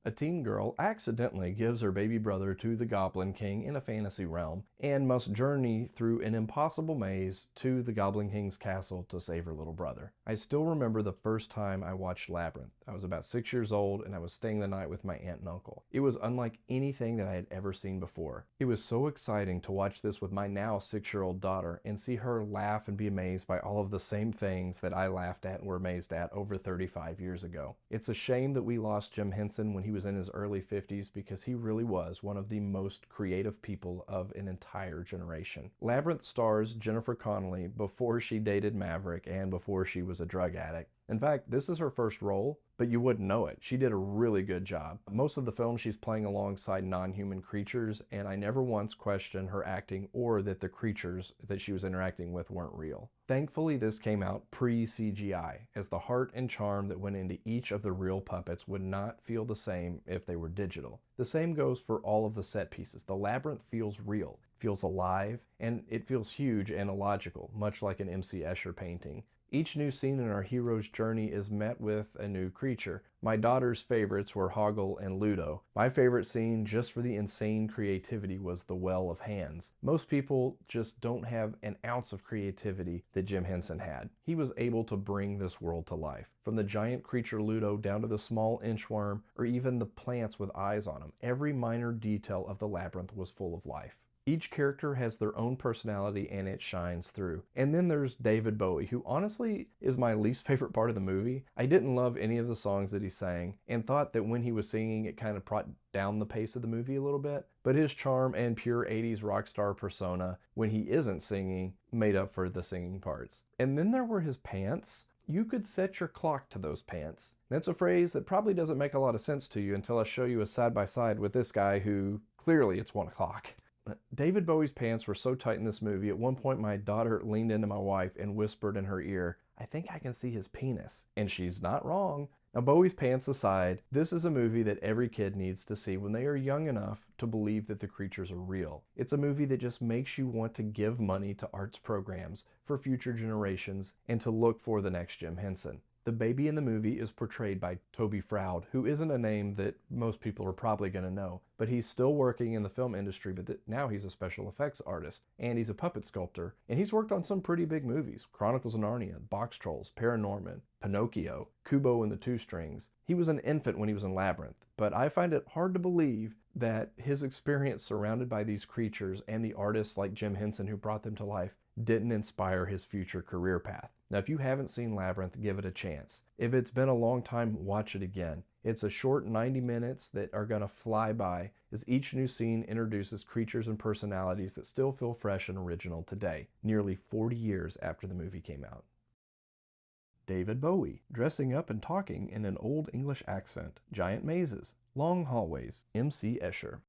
A teen girl accidentally gives her baby brother to the Goblin King in a fantasy realm and must journey through an impossible maze to the Goblin King's castle to save her little brother. I still remember the first time I watched Labyrinth. I was about 6 years old and I was staying the night with my aunt and uncle. It was unlike anything that I had ever seen before. It was so exciting to watch this with my now 6-year-old daughter and see her laugh and be amazed by all of the same things that I laughed at and were amazed at over 35 years ago. It's a shame that we lost Jim Henson when he was in his early 50s because he really was one of the most creative people of an entire generation. Labyrinth stars Jennifer Connelly before she dated Maverick and before she was a drug addict. In fact, this is her first role, but you wouldn't know it. She did a really good job. Most of the film she's playing alongside non-human creatures, and I never once questioned her acting or that the creatures that she was interacting with weren't real. Thankfully, this came out pre-CGI, as the heart and charm that went into each of the real puppets would not feel the same if they were digital. The same goes for all of the set pieces. The labyrinth feels real, feels alive, and it feels huge and illogical, much like an M.C. Escher painting. Each new scene in our hero's journey is met with a new creature. My daughter's favorites were Hoggle and Ludo. My favorite scene, just for the insane creativity, was the Well of Hands. Most people just don't have an ounce of creativity that Jim Henson had. He was able to bring this world to life. From the giant creature Ludo down to the small inchworm, or even the plants with eyes on them, every minor detail of the labyrinth was full of life. Each character has their own personality and it shines through. And then there's David Bowie, who honestly is my least favorite part of the movie. I didn't love any of the songs that he sang and thought that when he was singing it kind of brought down the pace of the movie a little bit. But his charm and pure 80s rock star persona when he isn't singing made up for the singing parts. And then there were his pants. You could set your clock to those pants. That's a phrase that probably doesn't make a lot of sense to you until I show you a side by side with this guy who clearly it's 1 o'clock. David Bowie's pants were so tight in this movie, at one point my daughter leaned into my wife and whispered in her ear, "I think I can see his penis." And she's not wrong. Now, Bowie's pants aside, this is a movie that every kid needs to see when they are young enough to believe that the creatures are real. It's a movie that just makes you want to give money to arts programs for future generations and to look for the next Jim Henson. The baby in the movie is portrayed by Toby Froud, who isn't a name that most people are probably going to know, but he's still working in the film industry, but now he's a special effects artist, and he's a puppet sculptor, and he's worked on some pretty big movies: Chronicles of Narnia, Box Trolls, Paranorman, Pinocchio, Kubo and the Two Strings. He was an infant when he was in Labyrinth, but I find it hard to believe that his experience surrounded by these creatures and the artists like Jim Henson who brought them to life didn't inspire his future career path. Now, if you haven't seen Labyrinth, give it a chance. If it's been a long time, watch it again. It's a short 90 minutes that are going to fly by as each new scene introduces creatures and personalities that still feel fresh and original today, nearly 40 years after the movie came out. David Bowie, dressing up and talking in an old English accent, giant mazes, long hallways, M.C. Escher.